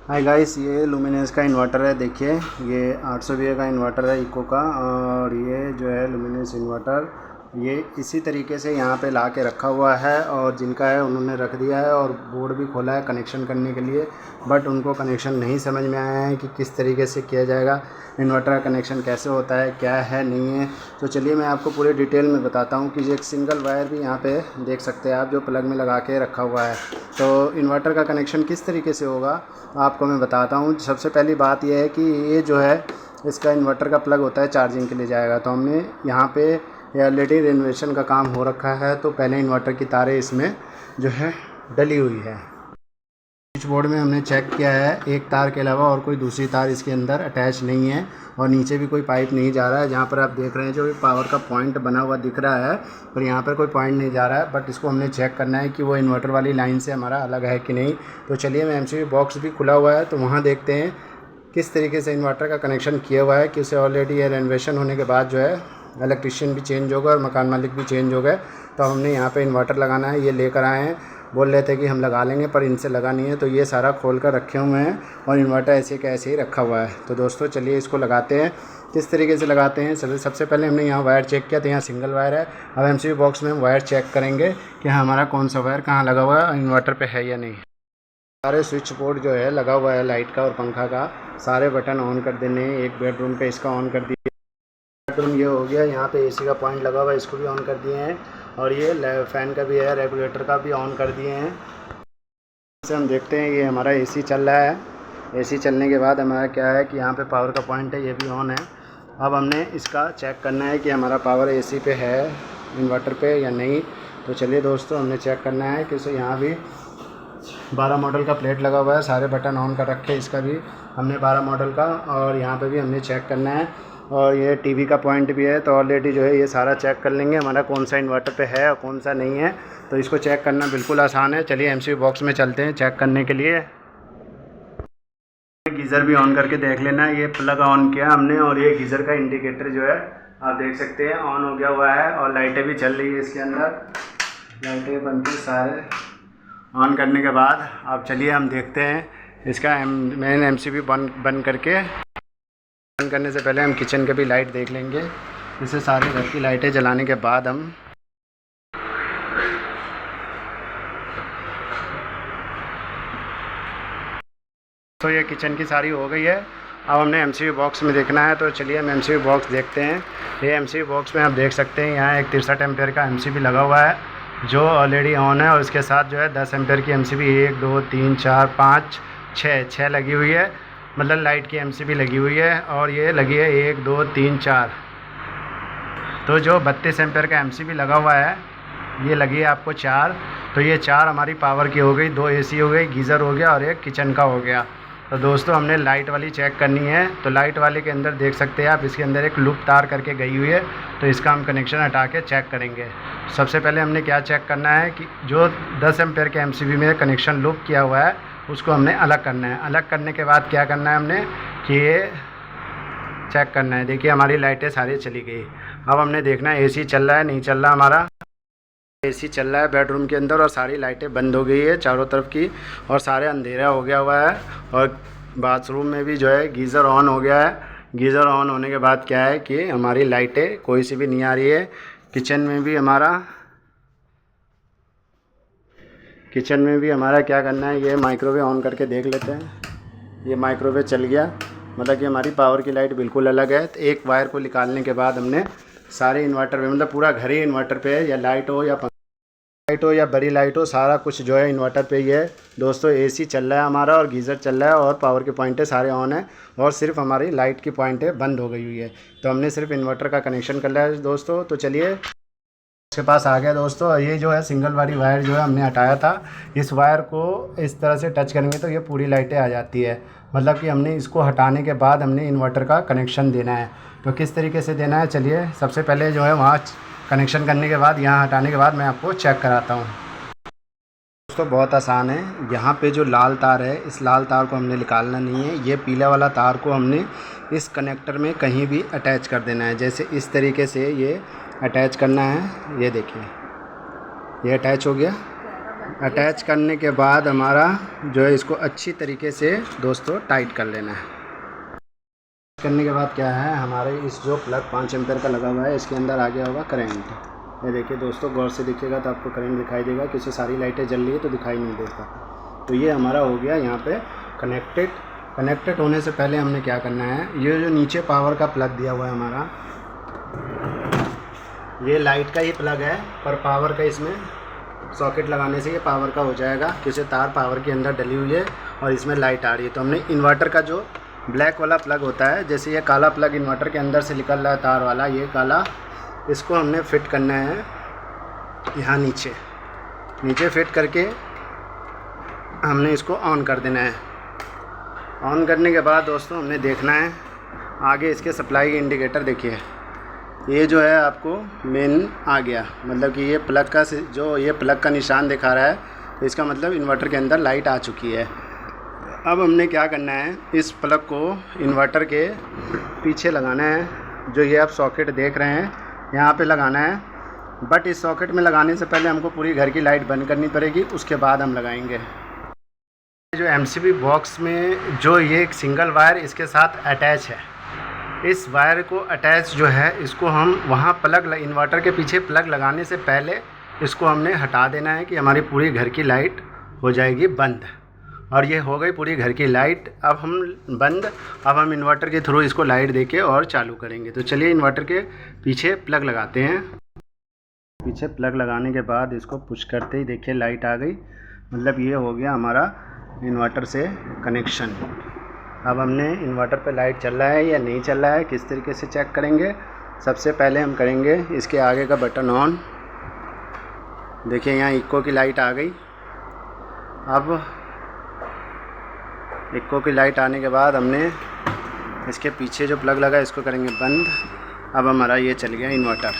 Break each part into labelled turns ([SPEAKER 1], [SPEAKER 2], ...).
[SPEAKER 1] Hi guys, ये luminous का inverter है। देखिए, ये 800 वी का इन्वर्टर है इको का। और ये जो है लुमिनस इन्वर्टर, ये इसी तरीके से यहाँ पे ला के रखा हुआ है और जिनका है उन्होंने रख दिया है और बोर्ड भी खोला है कनेक्शन करने के लिए। बट उनको कनेक्शन नहीं समझ में आया है कि किस तरीके से किया जाएगा, इन्वर्टर का कनेक्शन कैसे होता है, क्या है नहीं है। तो चलिए मैं आपको पूरे डिटेल में बताता हूँ कि एक सिंगल वायर भी यहाँ पे देख सकते हैं आप, जो प्लग में लगा के रखा हुआ है। तो इन्वर्टर का कनेक्शन किस तरीके से होगा आपको मैं बताता हूँ। सबसे पहली बात यह है कि ये जो है इसका इन्वर्टर का प्लग होता है, चार्जिंग के लिए जाएगा। तो हमने यहाँ पे ऑलरेडी रेनोवेशन का काम हो रखा है, तो पहले इन्वर्टर की तारें इसमें जो है डली हुई है। स्विच बोर्ड में हमने चेक किया है, एक तार के अलावा और कोई दूसरी तार इसके अंदर अटैच नहीं है और नीचे भी कोई पाइप नहीं जा रहा है। जहाँ पर आप देख रहे हैं जो पावर का पॉइंट बना हुआ दिख रहा है, पर यहाँ पर कोई पॉइंट नहीं जा रहा है। बट इसको हमने चेक करना है कि वो इन्वर्टर वाली लाइन से हमारा अलग है कि नहीं। तो चलिए, मैं एमसीबी बॉक्स भी खुला हुआ है तो वहाँ देखते हैं किस तरीके से इन्वर्टर का कनेक्शन किया हुआ है। कि उसे ऑलरेडी ये रेनोवेशन होने के बाद जो है इलेक्ट्रीशियन भी चेंज होगा और मकान मालिक भी चेंज हो गए। तो हमने यहाँ पे इन्वर्टर लगाना है, ये लेकर आए हैं। बोल रहे थे कि हम लगा लेंगे, पर इनसे लगा नहीं है। तो ये सारा खोल कर रखे हुए हैं और इन्वर्टर ऐसे का ऐसे ही रखा हुआ है। तो दोस्तों चलिए इसको लगाते हैं। किस तरीके से लगाते हैं, सबसे पहले हमने यहाँ वायर चेक किया, तो यहाँ सिंगल वायर है। अब एमसीबी बॉक्स में हम वायर चेक करेंगे कि हमारा कौन सा वायर कहाँ लगा हुआ है, इन्वर्टर पर है या नहीं। सारे स्विच बोर्ड जो है लगा हुआ है, लाइट का और पंखा का, सारे बटन ऑन कर देने हैं। एक बेडरूम पे इसका ऑन कर दिया, बेडरूम ये हो गया। यहाँ पे एसी का पॉइंट लगा हुआ है, इसको भी ऑन कर दिए हैं। और ये फ़ैन का भी है, रेगुलेटर का भी ऑन कर दिए हैं। से हम देखते हैं, ये हमारा एसी चल रहा है। एसी चलने के बाद हमारा क्या है कि यहाँ पे पावर का पॉइंट है, ये भी ऑन है। अब हमने इसका चेक करना है कि हमारा पावर एसी पे है, इन्वर्टर पे या नहीं। तो चलिए दोस्तों, हमने चेक करना है कि उसे यहाँ भी 12 मॉडल का प्लेट लगा हुआ है, सारे बटन ऑन कर रखे हैं। इसका भी हमने 12 मॉडल का, और यहाँ पे भी हमने चेक करना है। और ये टीवी का पॉइंट भी है। तो ऑलरेडी जो है ये सारा चेक कर लेंगे हमारा कौन सा इन्वर्टर पे है और कौन सा नहीं है। तो इसको चेक करना बिल्कुल आसान है। चलिए एमसीबी बॉक्स में चलते हैं चेक करने के लिए। गीज़र भी ऑन करके देख लेना। ये प्लग ऑन किया हमने और ये गीज़र का इंडिकेटर जो है आप देख सकते हैं ऑन हो गया हुआ है। और लाइटें भी चल रही है इसके अंदर, लाइटें बनती सारे ऑन करने के बाद। अब चलिए हम देखते हैं इसका मेन एमसीबी बंद करके। बंद करने से पहले हम किचन के भी लाइट देख लेंगे। इसे सारे घर की लाइटें जलाने के बाद हम तो ये किचन की सारी हो गई है। अब हमने एमसीबी बॉक्स में देखना है। तो चलिए हम एमसीबी बॉक्स देखते हैं। ये एमसीबी बॉक्स में आप देख सकते हैं यहाँ एक 63 एम्पेयर का एमसीबी लगा हुआ है जो ऑलरेडी ऑन है। और इसके साथ जो है 10 एम्पेयर की एमसीबी 1 2 3 4 5 6 लगी हुई है, मतलब लाइट की एमसीबी लगी हुई है। और ये लगी है 1 2 3 4। तो जो 32 एम्पेयर का एमसीबी लगा हुआ है ये लगी है आपको 4। तो ये 4 हमारी पावर की हो गई, 2 एसी हो गई, गीज़र हो गया और एक किचन का हो गया। तो दोस्तों हमने लाइट वाली चेक करनी है। तो लाइट वाले के अंदर देख सकते हैं आप, इसके अंदर एक लूप तार करके गई हुई है। तो इसका हम कनेक्शन हटा के चेक करेंगे। सबसे पहले हमने क्या चेक करना है कि जो 10 एम्पेयर के एमसीबी में कनेक्शन लूप किया हुआ है उसको हमने अलग करना है। अलग करने के बाद क्या करना है हमने कि ये चेक करना है। देखिए हमारी लाइटें सारी चली गई। अब हमने देखना है एसी चल रहा है नहीं चल रहा। हमारा एसी चल रहा है बेडरूम के अंदर और सारी लाइटें बंद हो गई है चारों तरफ की, और सारे अंधेरा हो गया हुआ है। और बाथरूम में भी जो है गीज़र ऑन हो गया है। गीज़र ऑन होने के बाद क्या है कि हमारी लाइटें कोई सी भी नहीं आ रही है। किचन में भी हमारा क्या करना है, ये माइक्रोवेव ऑन करके देख लेते हैं। ये माइक्रोवेव चल गया, मतलब कि हमारी पावर की लाइट बिल्कुल अलग है। तो एक वायर को निकालने के बाद हमने सारे इन्वर्टर पे, मतलब पूरा घर ही इन्वर्टर पे है, या लाइट हो या बड़ी लाइट हो, सारा कुछ जो है इन्वर्टर पे ही है। दोस्तों एसी चल रहा है हमारा और गीज़र चल रहा है और पावर के पॉइंटें सारे ऑन है और सिर्फ हमारी लाइट की पॉइंटें बंद हो गई हुई है। तो हमने सिर्फ इन्वर्टर का कनेक्शन कर लिया है दोस्तों। तो चलिए उसके पास आ गया दोस्तों। ये जो है सिंगल वाली वायर जो है हमने हटाया था। इस वायर को इस तरह से टच करेंगे तो ये पूरी लाइटें आ जाती है। मतलब कि हमने इसको हटाने के बाद हमने इन्वर्टर का कनेक्शन देना है। तो किस तरीके से देना है, चलिए सबसे पहले जो है वहाँ कनेक्शन करने के बाद, यहाँ हटाने के बाद मैं आपको चेक कराता हूँ। दोस्तों बहुत आसान है। यहाँ पे जो लाल तार है, इस लाल तार को हमने निकालना नहीं है। ये पीला वाला तार को हमने इस कनेक्टर में कहीं भी अटैच कर देना है। जैसे इस तरीके से ये अटैच करना है। ये देखिए ये अटैच हो गया। अटैच करने के बाद हमारा जो है इसको अच्छी तरीके से दोस्तों टाइट कर लेना है। करने के बाद क्या है, हमारे इस जो प्लग 5 एम्पेयर का लगा हुआ है इसके अंदर आ गया होगा करंट। ये देखिए दोस्तों, गौर से देखिएगा तो आपको करंट दिखाई देगा, क्योंकि सारी लाइटें जल रही है तो दिखाई नहीं देता। तो ये हमारा हो गया यहाँ पे कनेक्टेड होने से पहले हमने क्या करना है, ये जो नीचे पावर का प्लग दिया हुआ है हमारा, ये लाइट का ही प्लग है, पर पावर का इसमें सॉकेट लगाने से ये पावर का हो जाएगा, क्योंकि तार पावर के अंदर डली हुई है और इसमें लाइट आ रही है। तो हमने इन्वर्टर का जो ब्लैक वाला प्लग होता है, जैसे ये काला प्लग इन्वर्टर के अंदर से निकल रहा है तार वाला, ये काला, इसको हमने फिट करना है यहाँ नीचे फिट करके हमने इसको ऑन कर देना है। ऑन करने के बाद दोस्तों हमने देखना है आगे इसके सप्लाई इंडिकेटर। देखिए ये जो है आपको मेन आ गया, मतलब कि ये प्लग का जो ये प्लग का निशान दिखा रहा है, तो इसका मतलब इन्वर्टर के अंदर लाइट आ चुकी है। अब हमने क्या करना है, इस प्लग को इन्वर्टर के पीछे लगाना है, जो ये आप सॉकेट देख रहे हैं यहाँ पे लगाना है। बट इस सॉकेट में लगाने से पहले हमको पूरी घर की लाइट बंद करनी पड़ेगी, उसके बाद हम लगाएंगे। जो एमसीबी बॉक्स में जो ये एक सिंगल वायर इसके साथ अटैच है, इस वायर को अटैच जो है इसको हम वहाँ प्लग इन्वर्टर के पीछे प्लग लगाने से पहले इसको हमने हटा देना है, कि हमारी पूरी घर की लाइट हो जाएगी बंद। और ये हो गई पूरी घर की लाइट अब हम इन्वर्टर के थ्रू इसको लाइट देके और चालू करेंगे। तो चलिए इन्वर्टर के पीछे प्लग लगाते हैं। पीछे प्लग लगाने के बाद इसको पुश करते ही देखिए लाइट आ गई, मतलब ये हो गया हमारा इन्वर्टर से कनेक्शन। अब हमने इन्वर्टर पे लाइट चल रहा है या नहीं चल रहा है, किस तरीके से चेक करेंगे। सबसे पहले हम करेंगे इसके आगे का बटन ऑन। देखिए यहाँ इको की लाइट आ गई। अब इको की लाइट आने के बाद हमने इसके पीछे जो प्लग लगा इसको करेंगे बंद। अब हमारा ये चल गया इन्वर्टर।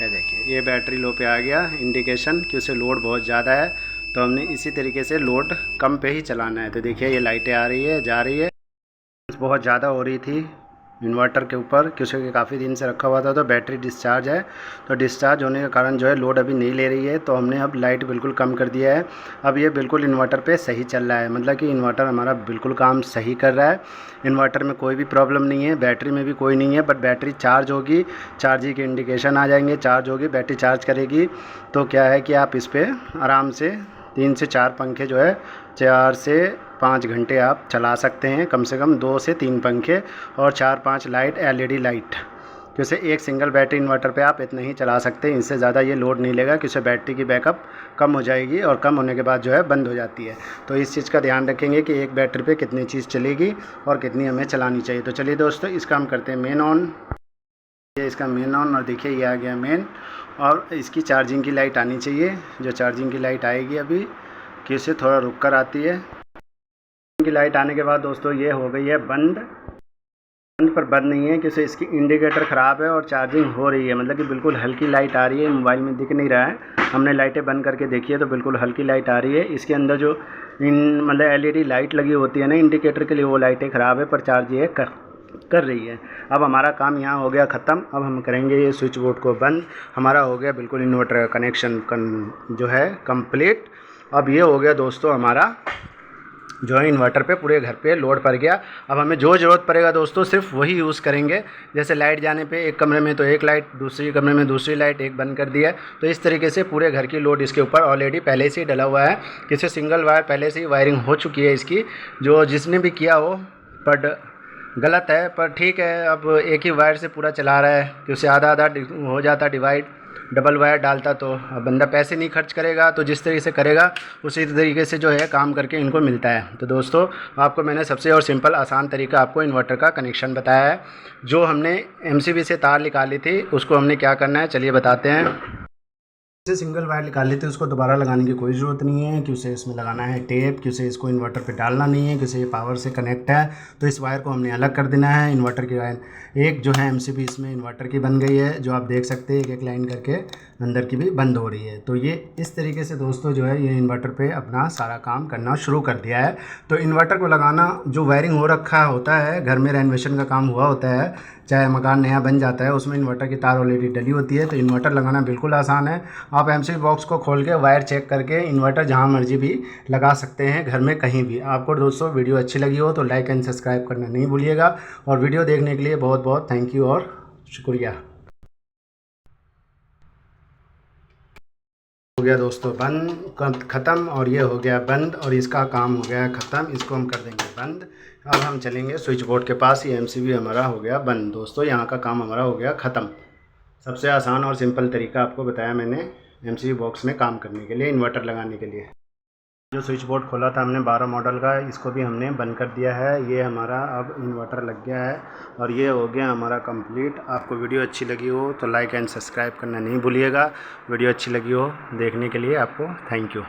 [SPEAKER 1] ये देखिए ये बैटरी लो पे आ गया इंडिकेशन कि उसे लोड बहुत ज़्यादा है, तो हमने इसी तरीके से लोड कम पे ही चलाना है। तो देखिए ये लाइटें आ रही है, जा रही है। बहुत ज़्यादा हो रही थी इन्वर्टर के ऊपर, क्योंकि काफ़ी दिन से रखा हुआ था, तो बैटरी डिस्चार्ज है। तो डिस्चार्ज होने के कारण जो है लोड अभी नहीं ले रही है, तो हमने अब लाइट बिल्कुल कम कर दिया है। अब ये बिल्कुल इन्वर्टर पे सही चल रहा है, मतलब कि इन्वर्टर हमारा बिल्कुल काम सही कर रहा है। इन्वर्टर में कोई भी प्रॉब्लम नहीं है, बैटरी में भी कोई नहीं है। बट बैटरी चार्ज होगी, चार्जिंग के इंडिकेशन आ जाएंगे, चार्ज होगी, बैटरी चार्ज करेगी, तो क्या है कि आप इस पर आराम से 3 से 4 पंखे जो है 4 से 5 घंटे आप चला सकते हैं, कम से कम 2 से 3 पंखे और 4-5 लाइट LED लाइट, क्योंकि एक सिंगल बैटरी इन्वर्टर पे आप इतना ही चला सकते हैं। इससे ज़्यादा ये लोड नहीं लेगा, क्योंकि बैटरी की बैकअप कम हो जाएगी और कम होने के बाद जो है बंद हो जाती है। तो इस चीज़ का ध्यान रखेंगे कि एक बैटरी पे कितनी चीज़ चलेगी और कितनी हमें चलानी चाहिए। तो चलिए दोस्तों इसका हम करते हैं मेन ऑन। ये इसका मेन ऑन, और देखिए ये आ गया मेन। और इसकी चार्जिंग की लाइट आनी चाहिए, जो चार्जिंग की लाइट आएगी अभी, कि इससे थोड़ा रुक कर आती है। की लाइट आने के बाद दोस्तों ये हो गई है बंद पर बंद नहीं है, क्योंकि इसकी इंडिकेटर ख़राब है और चार्जिंग हो रही है, मतलब कि बिल्कुल हल्की लाइट आ रही है। मोबाइल में दिख नहीं रहा है, हमने लाइटें बंद करके देखी है तो बिल्कुल हल्की लाइट आ रही है। इसके अंदर जो मतलब LED लाइट लगी होती है ना इंडिकेटर के लिए, वो लाइटें ख़राब है, पर चार्ज ये कर रही है। अब हमारा काम यहाँ हो गया ख़त्म। अब हम करेंगे ये स्विच बोर्ड को बंद। हमारा हो गया बिल्कुल इन्वर्टर का कनेक्शन जो है कंप्लीट। अब ये हो गया दोस्तों हमारा जो है इन्वर्टर पे पूरे घर पे लोड पड़ गया। अब हमें जो ज़रूरत पड़ेगा दोस्तों सिर्फ वही यूज़ करेंगे। जैसे लाइट जाने पे एक कमरे में तो एक लाइट, दूसरी कमरे में दूसरी लाइट, एक बंद कर दिया। तो इस तरीके से पूरे घर की लोड इसके ऊपर ऑलरेडी पहले से ही डला हुआ है। किसी सिंगल वायर पहले से ही वायरिंग हो चुकी है इसकी, जो जिसने भी किया हो, बट गलत है, पर ठीक है। अब एक ही वायर से पूरा चला रहा है, कि उससे आधा आधा हो जाता डिवाइड, डबल वायर डालता तो अब बंदा पैसे नहीं खर्च करेगा, तो जिस तरीके से करेगा उसी तरीके से जो है काम करके इनको मिलता है। तो दोस्तों आपको मैंने सबसे और सिंपल आसान तरीका आपको इन्वर्टर का कनेक्शन बताया है। जो हमने MCB से तार निकाली थी उसको हमने क्या करना है चलिए बताते हैं। जैसे सिंगल वायर निकाल लेते हैं उसको दोबारा लगाने की कोई ज़रूरत नहीं है, कि उसे इसमें लगाना है टेप, कि उसे इसको इन्वर्टर पे डालना नहीं है, कि उसे ये पावर से कनेक्ट है। तो इस वायर को हमने अलग कर देना है। इन्वर्टर की वायर एक जो है MCB इसमें इन्वर्टर की बन गई है, जो आप देख सकते हैं एक एक लाइन करके अंदर की भी बंद हो रही है। तो ये इस तरीके से दोस्तों जो है ये इन्वर्टर पे अपना सारा काम करना शुरू कर दिया है। तो इन्वर्टर को लगाना, जो वायरिंग हो रखा होता है, घर में रेनोवेशन का काम हुआ होता है, चाहे मकान नया बन जाता है, उसमें इन्वर्टर की तार ऑलरेडी डली होती है। तो इन्वर्टर लगाना बिल्कुल आसान है। आप एमसीबी बॉक्स को खोल के वायर चेक करके इन्वर्टर जहाँ मर्जी भी लगा सकते हैं, घर में कहीं भी। आपको दोस्तों वीडियो अच्छी लगी हो तो लाइक एंड सब्सक्राइब करना नहीं भूलिएगा, और वीडियो देखने के लिए बहुत बहुत थैंक यू और शुक्रिया। हो गया दोस्तों बंद, ख़त्म, और ये हो गया बंद, और इसका काम हो गया ख़त्म। इसको हम कर देंगे बंद। अब हम चलेंगे स्विच बोर्ड के पास। ये एमसीबी हमारा हो गया बंद दोस्तों, यहाँ का काम हमारा हो गया ख़त्म। सबसे आसान और सिंपल तरीका आपको बताया मैंने एमसीबी बॉक्स में काम करने के लिए, इन्वर्टर लगाने के लिए। जो स्विच बोर्ड खोला था हमने 12 मॉडल का, इसको भी हमने बंद कर दिया है। ये हमारा अब इन्वर्टर लग गया है और ये हो गया हमारा कंप्लीट। आपको वीडियो अच्छी लगी हो तो लाइक एंड सब्सक्राइब करना नहीं भूलिएगा। वीडियो अच्छी लगी हो देखने के लिए आपको थैंक यू।